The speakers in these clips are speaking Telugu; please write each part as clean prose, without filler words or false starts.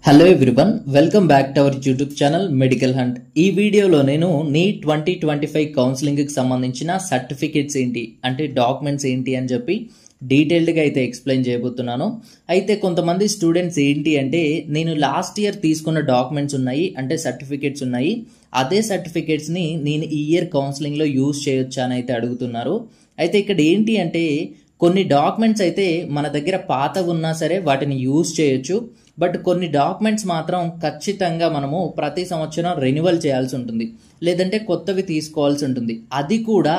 Hello everyone, welcome back to our YouTube channel medical hunt. ఈ వీడియోలో నేను నీట్ 2025 కౌన్సిలింగ్ కి సంబంధించిన సర్టిఫికేట్స్ ఏంటి అంటే డాక్యుమెంట్స్ ఏంటి అని చెప్పి డీటెయిల్డ్గా అయితే ఎక్స్ప్లెయిన్ చేయబోతున్నాను. అయితే కొంతమంది స్టూడెంట్స్ ఏంటి అంటే నేను లాస్ట్ ఇయర్ తీసుకున్న డాక్యుమెంట్స్ ఉన్నాయి అంటే సర్టిఫికేట్స్ ఉన్నాయి, అదే సర్టిఫికేట్స్ని నేను ఈ ఇయర్ కౌన్సిలింగ్లో యూజ్ చేయొచ్చా అని అయితే అడుగుతున్నారు. అయితే ఇక్కడ ఏంటి అంటే కొన్ని డాక్యుమెంట్స్ అయితే మన దగ్గర పాత ఉన్నా సరే వాటిని యూజ్ చేయొచ్చు, బట్ కొన్ని డాక్యుమెంట్స్ మాత్రం ఖచ్చితంగా మనము ప్రతి సంవత్సరం రెన్యువల్ చేయాల్సి ఉంటుంది, లేదంటే కొత్తవి తీసుకోవాల్సి ఉంటుంది. అది కూడా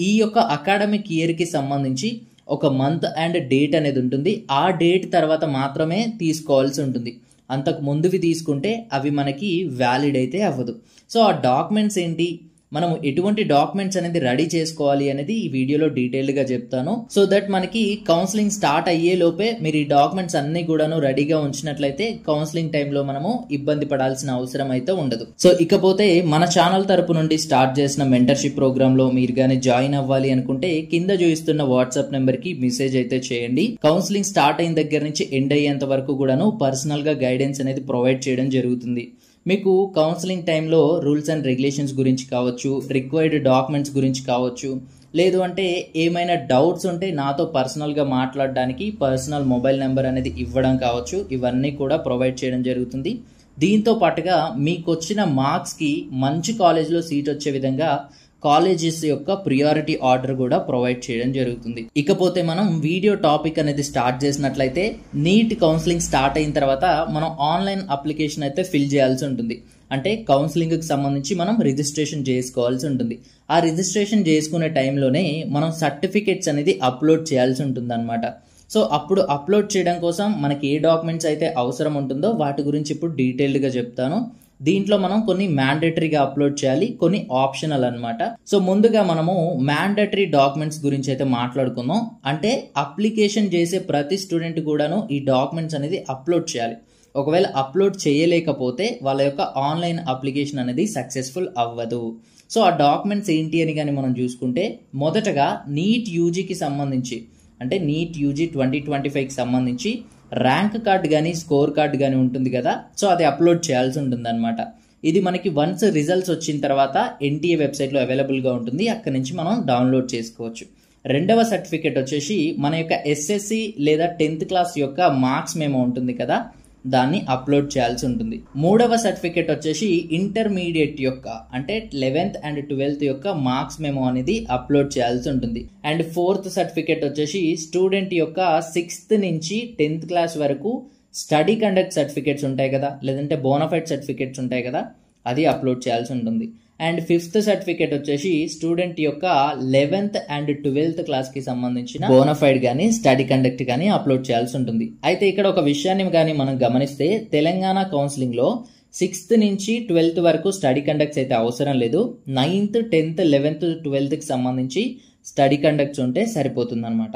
ఈ యొక్క అకాడమిక్ ఇయర్కి సంబంధించి ఒక మంత్ అండ్ డేట్ అనేది ఉంటుంది. ఆ డేట్ తర్వాత మాత్రమే తీసుకోవాల్సి ఉంటుంది. అంతకు ముందువి తీసుకుంటే అవి మనకి వ్యాలిడ్ అయితే అవ్వదు. సో ఆ డాక్యుమెంట్స్ ఏంటి, మనం ఎటువంటి డాక్యుమెంట్స్ అనేది రెడీ చేసుకోవాలి అనేది ఈ వీడియోలో డీటెయిల్డ్గా చెప్తాను. సో దట్ మనకి కౌన్సిలింగ్ స్టార్ట్ అయ్యే లోపే మీరు ఈ డాక్యుమెంట్స్ అన్ని కూడాను రెడీగా ఉంచినట్లయితే కౌన్సిలింగ్ టైంలో మనము ఇబ్బంది పడాల్సిన అవసరం అయితే ఉండదు. సో ఇకపోతే మన ఛానల్ తరపు నుండి స్టార్ట్ చేసిన మెంటర్షిప్ ప్రోగ్రామ్ లో మీరు కానీ జాయిన్ అవ్వాలి అనుకుంటే కింద చూపిస్తున్న వాట్సాప్ నెంబర్ కి మెసేజ్ అయితే చేయండి. కౌన్సిలింగ్ స్టార్ట్ అయిన దగ్గర నుంచి ఎండ్ అయ్యేంత వరకు కూడాను పర్సనల్ గా గైడెన్స్ అనేది ప్రొవైడ్ చేయడం జరుగుతుంది. మీకు కౌన్సిలింగ్ టైంలో రూల్స్ అండ్ రెగ్యులేషన్స్ గురించి కావచ్చు, రిక్వైర్డ్ డాక్యుమెంట్స్ గురించి కావచ్చు, లేదు అంటే ఏమైనా డౌట్స్ ఉంటే నాతో పర్సనల్గా మాట్లాడడానికి పర్సనల్ మొబైల్ నెంబర్ అనేది ఇవ్వడం కావచ్చు, ఇవన్నీ కూడా ప్రొవైడ్ చేయడం జరుగుతుంది. దీంతో పాటుగా మీకు వచ్చిన మార్క్స్కి మంచి కాలేజ్లో సీట్ వచ్చే విధంగా కాలేజెస్ యొక్క ప్రియారిటీ ఆర్డర్ కూడా ప్రొవైడ్ చేయడం జరుగుతుంది. ఇకపోతే మనం వీడియో టాపిక్ అనేది స్టార్ట్ చేసినట్లయితే నీట్ కౌన్సిలింగ్ స్టార్ట్ అయిన తర్వాత మనం ఆన్లైన్ అప్లికేషన్ అయితే ఫిల్ చేయాల్సి ఉంటుంది. అంటే కౌన్సిలింగ్కి సంబంధించి మనం రిజిస్ట్రేషన్ చేసుకోవాల్సి ఉంటుంది. ఆ రిజిస్ట్రేషన్ చేసుకునే టైంలోనే మనం సర్టిఫికేట్స్ అనేది అప్లోడ్ చేయాల్సి ఉంటుంది అనమాట. సో అప్పుడు అప్లోడ్ చేయడం కోసం మనకి ఏ డాక్యుమెంట్స్ అయితే అవసరం ఉంటుందో వాటి గురించి ఇప్పుడు డీటెయిల్డ్గా చెప్తాను. దీంట్లో మనం కొన్ని మ్యాండేటరీగా అప్లోడ్ చేయాలి, కొన్ని ఆప్షనల్ అనమాట. సో ముందుగా మనము మ్యాండేటరీ డాక్యుమెంట్స్ గురించి అయితే మాట్లాడుకుందాం. అంటే అప్లికేషన్ చేసే ప్రతి స్టూడెంట్ కూడాను ఈ డాక్యుమెంట్స్ అనేది అప్లోడ్ చేయాలి. ఒకవేళ అప్లోడ్ చేయలేకపోతే వాళ్ళ యొక్క ఆన్లైన్ అప్లికేషన్ అనేది సక్సెస్ఫుల్ అవ్వదు. సో ఆ డాక్యుమెంట్స్ ఏంటి అని కానీ మనం చూసుకుంటే మొదటగా నీట్ యూజీకి సంబంధించి అంటే నీట్ యూజీ 2025కి సంబంధించి ర్యాంక్ కార్డ్ కానీ స్కోర్ కార్డ్ కానీ ఉంటుంది కదా, సో అది అప్లోడ్ చేయాల్సి ఉంటుంది అనమాట. ఇది మనకి వన్స్ రిజల్ట్స్ వచ్చిన తర్వాత ఎన్టీఏ వెబ్సైట్లో అవైలబుల్గా ఉంటుంది, అక్కడి నుంచి మనం డౌన్లోడ్ చేసుకోవచ్చు. రెండవ సర్టిఫికేట్ వచ్చేసి మన యొక్క ఎస్ఎస్సి లేదా 10th క్లాస్ యొక్క మార్క్స్ మెమో ఉంటుంది కదా, దాన్ని అప్లోడ్ చేయాల్సి ఉంటుంది. మూడవ సర్టిఫికేట్ వచ్చేసి ఇంటర్మీడియట్ యొక్క అంటే 11th and 12th యొక్క మార్క్స్ మెమో అనేది అప్లోడ్ చేయాల్సి ఉంటుంది. అండ్ ఫోర్త్ సర్టిఫికేట్ వచ్చేసి స్టూడెంట్ యొక్క 6th నుంచి 10th క్లాస్ వరకు స్టడీ కండక్ట్ సర్టిఫికేట్స్ ఉంటాయి కదా, లేదంటే బోనఫైడ్ సర్టిఫికేట్స్ ఉంటాయి కదా, అది అప్లోడ్ చేయాల్సి ఉంటుంది. అండ్ ఫిఫ్త్ సర్టిఫికేట్ వచ్చేసి స్టూడెంట్ యొక్క 11th and 12th క్లాస్కి సంబంధించిన బోనఫైడ్ కానీ స్టడీ కండక్ట్ కానీ అప్లోడ్ చేయాల్సి ఉంటుంది. అయితే ఇక్కడ ఒక విషయాన్ని కానీ మనం గమనిస్తే తెలంగాణ కౌన్సిలింగ్లో 6th నుంచి 12th వరకు స్టడీ కండక్ట్స్ అయితే అవసరం లేదు. 9th, 10th, 11th, 12thకి సంబంధించి స్టడీ కండక్ట్స్ ఉంటే సరిపోతుంది అనమాట.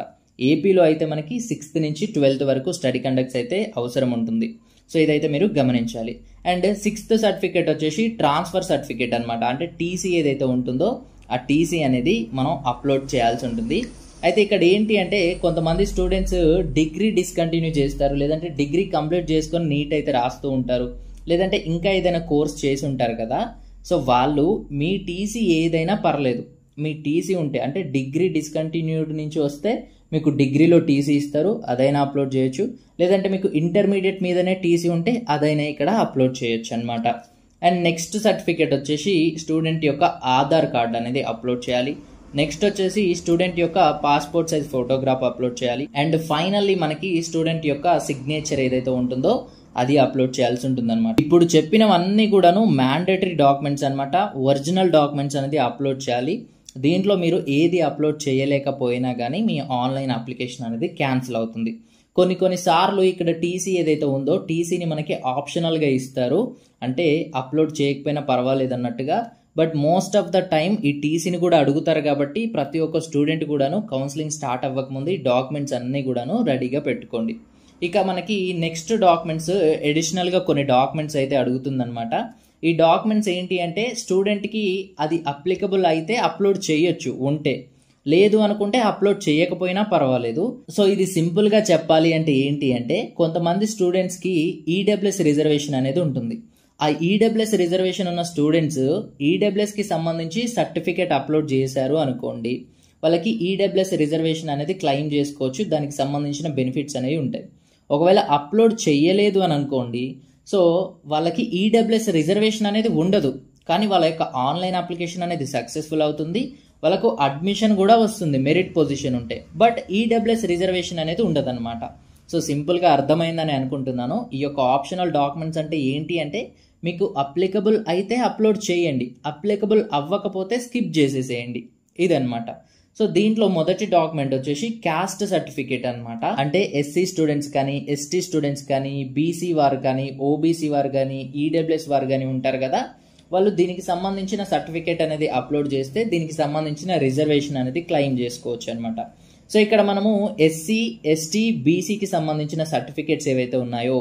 ఏపీలో అయితే మనకి 6th నుంచి 12th వరకు స్టడీ కండక్ట్స్ అయితే అవసరం ఉంటుంది. సో ఇదైతే మీరు గమనించాలి. అండ్ 6th సర్టిఫికేట్ వచ్చేసి ట్రాన్స్ఫర్ సర్టిఫికేట్ అనమాట. అంటే టీసీ ఏదైతే ఉంటుందో ఆ టీసీ అనేది మనం అప్లోడ్ చేయాల్సి ఉంటుంది. అయితే ఇక్కడ ఏంటి అంటే కొంతమంది స్టూడెంట్స్ డిగ్రీ డిస్కంటిన్యూ చేస్తారు, లేదంటే డిగ్రీ కంప్లీట్ చేసుకొని నీట్ అయితే రాస్తూ ఉంటారు, లేదంటే ఇంకా ఏదైనా కోర్స్ చేసి ఉంటారు కదా. సో వాళ్ళు మీ టీసీ ఏదైనా పర్లేదు, మీ టీసీ ఉంటే అంటే డిగ్రీ డిస్కంటిన్యూడ్ నుంచి వస్తే మీకు డిగ్రీలో టీసీ ఇస్తారు, అదైనా అప్లోడ్ చేయొచ్చు, లేదంటే మీకు ఇంటర్మీడియట్ మీదనే టీసీ ఉంటే అదైనా ఇక్కడ అప్లోడ్ చేయొచ్చు అనమాట. అండ్ నెక్స్ట్ సర్టిఫికేట్ వచ్చేసి స్టూడెంట్ యొక్క ఆధార్ కార్డ్ అనేది అప్లోడ్ చేయాలి. నెక్స్ట్ వచ్చేసి స్టూడెంట్ యొక్క పాస్పోర్ట్ సైజ్ ఫోటోగ్రాఫ్ అప్లోడ్ చేయాలి. అండ్ ఫైనల్లీ మనకి స్టూడెంట్ యొక్క సిగ్నేచర్ ఏదైతే ఉంటుందో అది అప్లోడ్ చేయాల్సి ఉంటుంది అనమాట. ఇప్పుడు చెప్పినవన్నీ కూడాను మ్యాండేటరీ డాక్యుమెంట్స్ అనమాట. ఒరిజినల్ డాక్యుమెంట్స్ అనేది అప్లోడ్ చేయాలి. దీంట్లో మీరు ఏది అప్లోడ్ చేయలేకపోయినా కానీ మీ ఆన్లైన్ అప్లికేషన్ అనేది క్యాన్సిల్ అవుతుంది. కొన్ని సార్లు ఇక్కడ టీసీ ఏదైతే ఉందో టీసీని మనకి ఆప్షనల్గా ఇస్తారు, అంటే అప్లోడ్ చేయకపోయినా పర్వాలేదు అన్నట్టుగా. But most of the time ఈ టీసీని కూడా అడుగుతారు కాబట్టి ప్రతి ఒక్క స్టూడెంట్ కూడాను కౌన్సిలింగ్ స్టార్ట్ అవ్వకముందు ఈ డాక్యుమెంట్స్ అన్నీ కూడాను రెడీగా పెట్టుకోండి. ఇక మనకి నెక్స్ట్ డాక్యుమెంట్స్ అడిషనల్గా కొన్ని డాక్యుమెంట్స్ అయితే అడుగుతుందన్నమాట. ఈ డాక్యుమెంట్స్ ఏంటి అంటే స్టూడెంట్కి అది అప్లికబుల్ అయితే అప్లోడ్ చేయొచ్చు ఉంటే, లేదు అనుకుంటే అప్లోడ్ చేయకపోయినా పర్వాలేదు. సో ఇది సింపుల్ గా చెప్పాలి అంటే ఏంటి అంటే, కొంతమంది స్టూడెంట్స్ కి ఈడబ్ల్యూఎస్ రిజర్వేషన్ అనేది ఉంటుంది. ఆ ఈడబ్ల్యూఎస్ రిజర్వేషన్ ఉన్న స్టూడెంట్స్ ఈడబ్ల్యూఎస్ కి సంబంధించి సర్టిఫికేట్ అప్లోడ్ చేశారు అనుకోండి, వాళ్ళకి ఈడబ్ల్యూఎస్ రిజర్వేషన్ అనేది క్లెయిమ్ చేసుకోవచ్చు. దానికి సంబంధించిన బెనిఫిట్స్ అనేవి ఉంటాయి. ఒకవేళ అప్లోడ్ చేయలేదు అని అనుకోండి, సో వాళ్ళకి ఈడబ్ల్యూఎస్ రిజర్వేషన్ అనేది ఉండదు, కానీ వాళ్ళ యొక్క ఆన్లైన్ అప్లికేషన్ అనేది సక్సెస్ఫుల్ అవుతుంది, వాళ్ళకు అడ్మిషన్ కూడా వస్తుంది మెరిట్ పొజిషన్ ఉంటే. బట్ ఈడబ్ల్యూఎస్ రిజర్వేషన్ అనేది ఉండదు అనమాట. సో సింపుల్గా అర్థమైందని అనుకుంటున్నాను. ఈ యొక్క ఆప్షనల్ డాక్యుమెంట్స్ అంటే ఏంటి అంటే, మీకు అప్లికబుల్ అయితే అప్లోడ్ చేయండి, అప్లికబుల్ అవ్వకపోతే స్కిప్ చేసేసేయండి, ఇదనమాట. సో దీంట్లో మొదటి డాక్యుమెంట్ వచ్చేసి క్యాస్ట్ సర్టిఫికేట్ అనమాట. అంటే ఎస్సీ స్టూడెంట్స్ కానీ, ఎస్టీ స్టూడెంట్స్ కానీ, బీసీ వారు కానీ, ఓబీసీ వారు కానీ, ఈడబ్ల్యూఎస్ వారు కానీ ఉంటారు కదా, వాళ్ళు దీనికి సంబంధించిన సర్టిఫికేట్ అనేది అప్లోడ్ చేస్తే దీనికి సంబంధించిన రిజర్వేషన్ అనేది క్లెయిమ్ చేసుకోవచ్చు అనమాట. సో ఇక్కడ మనము ఎస్సీ, ఎస్టీ, బీసీకి సంబంధించిన సర్టిఫికేట్స్ ఏవైతే ఉన్నాయో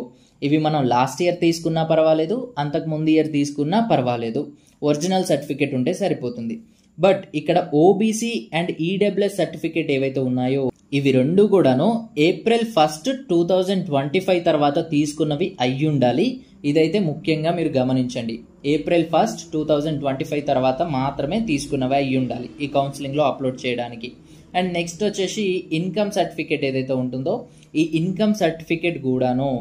ఇవి మనం లాస్ట్ ఇయర్ తీసుకున్నా పర్వాలేదు, అంతకు ముందు ఇయర్ తీసుకున్నా పర్వాలేదు, ఒరిజినల్ సర్టిఫికేట్ ఉంటే సరిపోతుంది. బట్ ఇక్కడ ఓబీసీ అండ్ ఈడబ్ల్యూఎస్ సర్టిఫికేట్ ఏవైతే ఉన్నాయో ఇవి రెండు కూడాను April 1, 2025 తర్వాత తీసుకున్నవి అయ్యి ఉండాలి. ఇదైతే ముఖ్యంగా మీరు గమనించండి. April 1, 2025 తర్వాత మాత్రమే తీసుకున్నవి అయ్యి ఉండాలి ఈ కౌన్సిలింగ్లో అప్లోడ్ చేయడానికి. అండ్ నెక్స్ట్ వచ్చేసి ఇన్కమ్ సర్టిఫికేట్ ఏదైతే ఉంటుందో ఈ ఇన్కమ్ సర్టిఫికేట్ కూడాను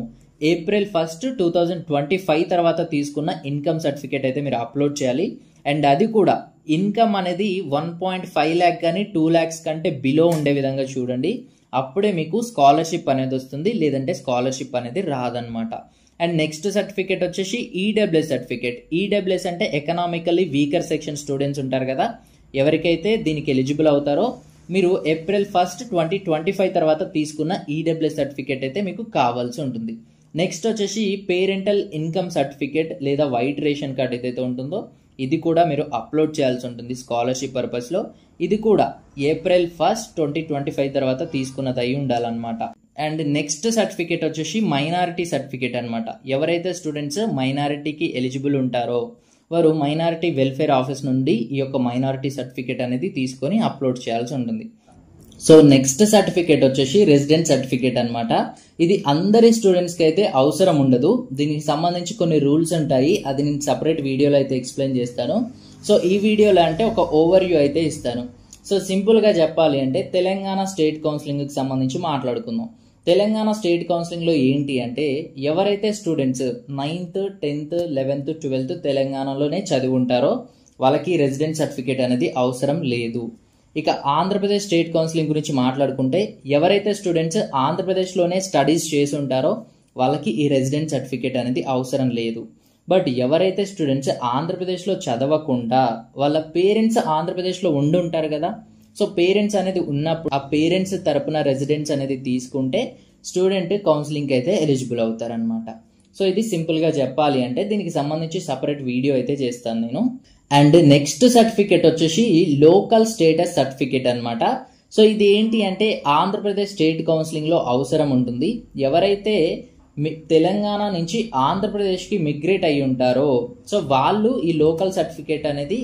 April 1, 2025 తర్వాత తీసుకున్న ఇన్కమ్ సర్టిఫికేట్ అయితే మీరు అప్లోడ్ చేయాలి. అండ్ అది కూడా ఇన్కమ్ అనేది 1.5 lakh కానీ 2 lakhs కంటే బిలో ఉండే విధంగా చూడండి. అప్పుడే మీకు స్కాలర్షిప్ అనేది వస్తుంది, లేదంటే స్కాలర్షిప్ అనేది రాదనమాట. అండ్ నెక్స్ట్ సర్టిఫికేట్ వచ్చేసి ఈడబ్ల్యూఎస్ సర్టిఫికేట్. ఈడబ్ల్యూఎస్ అంటే ఎకనామికల్లీ వీకర్ సెక్షన్ స్టూడెంట్స్ ఉంటారు కదా, ఎవరికైతే దీనికి ఎలిజిబుల్ అవుతారో మీరు April 1, 2025 తర్వాత తీసుకున్న ఈడబ్ల్యూఎస్ సర్టిఫికేట్ అయితే మీకు కావాల్సి ఉంటుంది. నెక్స్ట్ వచ్చేసి పేరెంటల్ ఇన్కమ్ సర్టిఫికేట్ లేదా వైట్ రేషన్ కార్డ్ ఏదైతే ఉంటుందో ఇది కూడా మీరు అప్లోడ్ చేయాల్సి ఉంటుంది స్కాలర్షిప్ పర్పస్లో. ఇది కూడా April 1, 2025 తర్వాత తీసుకున్నది అయి ఉండాలన్నమాట. అండ్ నెక్స్ట్ సర్టిఫికేట్ వచ్చేసి మైనారిటీ సర్టిఫికేట్ అనమాట. ఎవరైతే స్టూడెంట్స్ మైనారిటీకి ఎలిజిబుల్ ఉంటారో వారు మైనారిటీ వెల్ఫేర్ ఆఫీస్ నుండి ఈ యొక్క మైనారిటీ సర్టిఫికేట్ అనేది తీసుకొని అప్లోడ్ చేయాల్సి ఉంటుంది. సో నెక్స్ట్ సర్టిఫికేట్ వచ్చేసి రెసిడెంట్ సర్టిఫికేట్ అనమాట. ఇది అందరి స్టూడెంట్స్కి అయితే అవసరం ఉండదు, దీనికి సంబంధించి కొన్ని రూల్స్ ఉంటాయి, అది నేను సపరేట్ వీడియోలో అయితే ఎక్స్ప్లెయిన్ చేస్తాను. సో ఈ వీడియోలో అంటే ఒక ఓవర్ వ్యూ అయితే ఇస్తాను. సో సింపుల్గా చెప్పాలి అంటే తెలంగాణ స్టేట్ కౌన్సిలింగ్కి సంబంధించి మాట్లాడుకుందాం. తెలంగాణ స్టేట్ కౌన్సిలింగ్లో ఏంటి అంటే ఎవరైతే students 9th, 10th, 11th, 12th తెలంగాణలోనే చదివి ఉంటారో వాళ్ళకి రెసిడెంట్ సర్టిఫికేట్ అనేది అవసరం లేదు. ఇక ఆంధ్రప్రదేశ్ స్టేట్ కౌన్సిలింగ్ గురించి మాట్లాడుకుంటే ఎవరైతే స్టూడెంట్స్ ఆంధ్రప్రదేశ్లోనే స్టడీస్ చేసి ఉంటారో వాళ్ళకి ఈ రెసిడెంట్ సర్టిఫికేట్ అనేది అవసరం లేదు. బట్ ఎవరైతే స్టూడెంట్స్ ఆంధ్రప్రదేశ్లో చదవకుండా వాళ్ళ పేరెంట్స్ ఆంధ్రప్రదేశ్లో ఉండి ఉంటారు కదా, సో పేరెంట్స్ అనేది ఉన్నప్పుడు ఆ పేరెంట్స్ తరపున రెసిడెన్స్ అనేది తీసుకుంటే స్టూడెంట్ కౌన్సిలింగ్కి అయితే ఎలిజిబుల్ అవుతారనమాట. సో ఇది సింపుల్గా చెప్పాలి అంటే దీనికి సంబంధించి సపరేట్ వీడియో అయితే చేస్తాను నేను. అండ్ నెక్స్ట్ సర్టిఫికేట్ వచ్చేసి లోకల్ స్టేటస్ సర్టిఫికేట్ అనమాట. సో ఇది ఏంటి అంటే ఆంధ్రప్రదేశ్ స్టేట్ కౌన్సిలింగ్లో అవసరం ఉంటుంది. ఎవరైతే తెలంగాణ నుంచి ఆంధ్రప్రదేశ్కి మిగ్రేట్ అయి ఉంటారో సో వాళ్ళు ఈ లోకల్ సర్టిఫికేట్ అనేది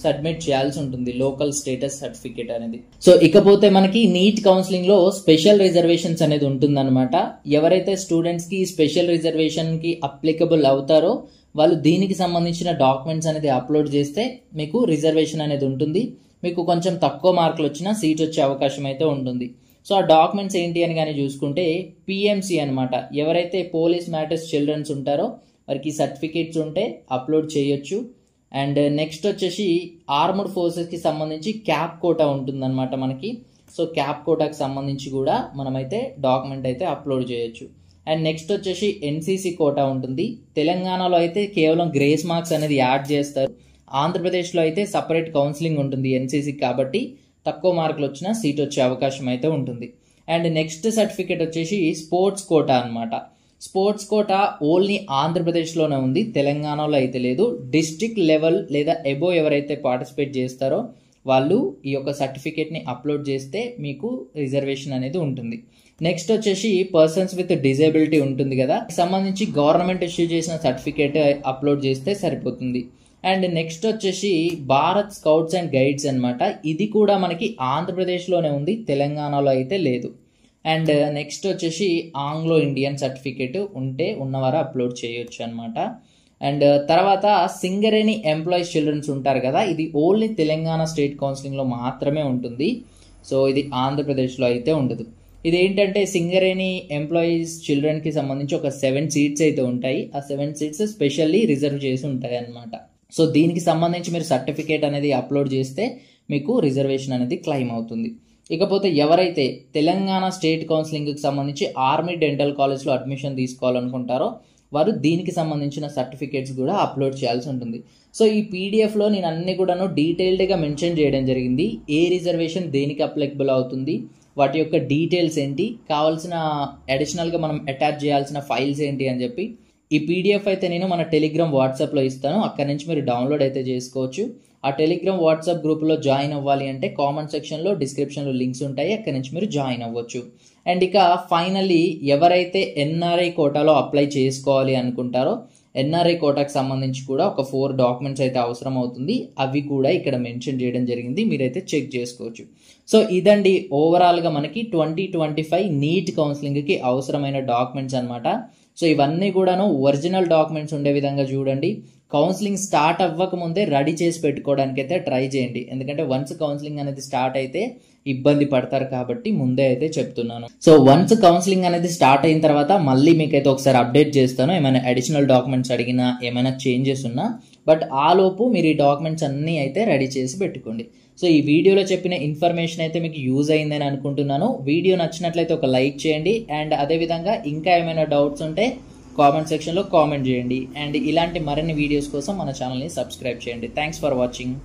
సబ్మిట్ చేయాల్సి ఉంటుంది, లోకల్ స్టేటస్ సర్టిఫికేట్ అనేది. సో ఇకపోతే మనకి నీట్ కౌన్సిలింగ్ లో స్పెషల్ రిజర్వేషన్స్ అనేది ఉంటుందన్నమాట. ఎవరైతే స్టూడెంట్స్ కి స్పెషల్ రిజర్వేషన్ కి అప్లికబుల్ అవుతారో వాళ్ళు దీనికి సంబంధించిన డాక్యుమెంట్స్ అనేది అప్లోడ్ చేస్తే మీకు రిజర్వేషన్ అనేది ఉంటుంది. మీకు కొంచెం తక్కువ మార్కులు వచ్చినా సీట్ వచ్చే అవకాశం అయితే ఉంటుంది. సో ఆ డాక్యుమెంట్స్ ఏంటి అని కానీ చూసుకుంటే పిఎంసి అనమాట. ఎవరైతే పోలీస్ మ్యాటర్స్ చిల్డ్రన్స్ ఉంటారో వారికి సర్టిఫికేట్స్ ఉంటే అప్లోడ్ చేయొచ్చు. అండ్ నెక్స్ట్ వచ్చేసి ఆర్మడ్ ఫోర్సెస్కి సంబంధించి క్యాప్ కోటా ఉంటుందన్నమాట మనకి. సో క్యాప్ కోటాకి సంబంధించి కూడా మనమైతే డాక్యుమెంట్ అయితే అప్లోడ్ చేయొచ్చు. అండ్ నెక్స్ట్ వచ్చేసి ఎన్సీసీ కోటా ఉంటుంది. తెలంగాణలో అయితే కేవలం గ్రేస్ మార్క్స్ అనేది యాడ్ చేస్తారు, ఆంధ్రప్రదేశ్లో అయితే సపరేట్ కౌన్సిలింగ్ ఉంటుంది ఎన్సీసీ కాబట్టి తక్కువ మార్కులు వచ్చినా సీట్ వచ్చే అవకాశం అయితే ఉంటుంది. అండ్ నెక్స్ట్ సర్టిఫికేట్ వచ్చేసి స్పోర్ట్స్ కోటా అనమాట. స్పోర్ట్స్ కోటా ఓన్లీ ఆంధ్రప్రదేశ్లోనే ఉంది, తెలంగాణలో అయితే లేదు. డిస్ట్రిక్ట్ లెవెల్ లేదా ఎబో ఎవరైతే పార్టిసిపేట్ చేస్తారో వాళ్ళు ఈ యొక్క సర్టిఫికేట్ని అప్లోడ్ చేస్తే మీకు రిజర్వేషన్ అనేది ఉంటుంది. నెక్స్ట్ వచ్చేసి పర్సన్స్ విత్ డిజేబిలిటీ ఉంటుంది కదా, సంబంధించి గవర్నమెంట్ ఇష్యూ చేసిన సర్టిఫికేట్ అప్లోడ్ చేస్తే సరిపోతుంది. అండ్ నెక్స్ట్ వచ్చేసి భారత్ స్కౌట్స్ అండ్ గైడ్స్ అనమాట. ఇది కూడా మనకి ఆంధ్రప్రదేశ్లోనే ఉంది, తెలంగాణలో అయితే లేదు. అండ్ నెక్స్ట్ వచ్చేసి ఆంగ్లో ఇండియన్ సర్టిఫికేట్ ఉంటే ఉన్నవారు అప్లోడ్ చేయొచ్చు అనమాట. అండ్ తర్వాత సింగరేణి ఎంప్లాయీస్ చిల్డ్రన్స్ ఉంటారు కదా, ఇది ఓన్లీ తెలంగాణ స్టేట్ కౌన్సిలింగ్లో మాత్రమే ఉంటుంది. సో ఇది ఆంధ్రప్రదేశ్లో అయితే ఉండదు. ఇది ఏంటంటే సింగరేణి ఎంప్లాయీస్ చిల్డ్రన్కి సంబంధించి ఒక 7 సీట్స్ అయితే ఉంటాయి. ఆ 7 సీట్స్ స్పెషల్లీ రిజర్వ్ చేసి ఉంటాయి అనమాట. సో దీనికి సంబంధించి మీరు సర్టిఫికేట్ అనేది అప్లోడ్ చేస్తే మీకు రిజర్వేషన్ అనేది క్లెయిమ్ అవుతుంది. ఇకపోతే ఎవరైతే తెలంగాణ స్టేట్ కౌన్సిలింగ్కి సంబంధించి ఆర్మీ డెంటల్ కాలేజ్లో అడ్మిషన్ తీసుకోవాలనుకుంటారో వారు దీనికి సంబంధించిన సర్టిఫికేట్స్ కూడా అప్లోడ్ చేయాల్సి ఉంటుంది. సో ఈ పీడిఎఫ్లో నేను అన్ని కూడాను డీటెయిల్డ్గా మెన్షన్ చేయడం జరిగింది. ఏ రిజర్వేషన్ దేనికి అప్లికబుల్ అవుతుంది, వాటి యొక్క డీటెయిల్స్ ఏంటి, కావాల్సిన అడిషనల్గా మనం అటాచ్ చేయాల్సిన ఫైల్స్ ఏంటి అని చెప్పి ఈ పీడిఎఫ్ అయితే నేను మన టెలిగ్రామ్ వాట్సాప్లో ఇస్తాను. అక్కడ నుంచి మీరు డౌన్లోడ్ అయితే చేసుకోవచ్చు. ఆ టెలిగ్రామ్ వాట్సాప్ గ్రూప్లో జాయిన్ అవ్వాలి అంటే కామెంట్ సెక్షన్లో డిస్క్రిప్షన్లో లింక్స్ ఉంటాయి, అక్కడ నుంచి మీరు జాయిన్ అవ్వచ్చు. అండ్ ఇక ఫైనల్లీ ఎవరైతే ఎన్ఆర్ఐ కోటాలో అప్లై చేసుకోవాలి అనుకుంటారో ఎన్ఆర్ఐ కోటాకు సంబంధించి కూడా ఒక 4 డాక్యుమెంట్స్ అయితే అవసరం అవుతుంది. అవి కూడా ఇక్కడ మెన్షన్ చేయడం జరిగింది, మీరైతే చెక్ చేసుకోవచ్చు. సో ఇదండి ఓవరాల్గా మనకి 2025 నీట్ కౌన్సిలింగ్కి అవసరమైన డాక్యుమెంట్స్ అనమాట. సో ఇవన్నీ కూడాను ఒరిజినల్ డాక్యుమెంట్స్ ఉండే విధంగా చూడండి. కౌన్సిలింగ్ స్టార్ట్ అవ్వక ముందే రెడీ చేసి పెట్టుకోవడానికి అయితే ట్రై చేయండి. ఎందుకంటే వన్స్ కౌన్సిలింగ్ అనేది స్టార్ట్ అయితే ఇబ్బంది పడతారు కాబట్టి ముందే అయితే చెప్తున్నాను. సో వన్స్ కౌన్సిలింగ్ అనేది స్టార్ట్ అయిన తర్వాత మళ్ళీ మీకైతే ఒకసారి అప్డేట్ చేస్తాను, ఏమైనా అడిషనల్ డాక్యుమెంట్స్ అడిగినా ఏమైనా చేంజెస్ ఉన్నా. బట్ ఆ లోపు మీరు ఈ డాక్యుమెంట్స్ అన్నీ అయితే రెడీ చేసి పెట్టుకోండి. సో ఈ వీడియోలో చెప్పిన ఇన్ఫర్మేషన్ అయితే మీకు యూజ్ అయిందని అనుకుంటున్నాను. వీడియో నచ్చినట్లయితే ఒక లైక్ చేయండి. అండ్ అదేవిధంగా ఇంకా ఏమైనా డౌట్స్ ఉంటే కామెంట్ సెక్షన్లో కామెంట్ చేయండి. అండ్ ఇలాంటి మరిన్ని వీడియోస్ కోసం మన ఛానల్ని సబ్స్క్రైబ్ చేయండి. Thanks for watching.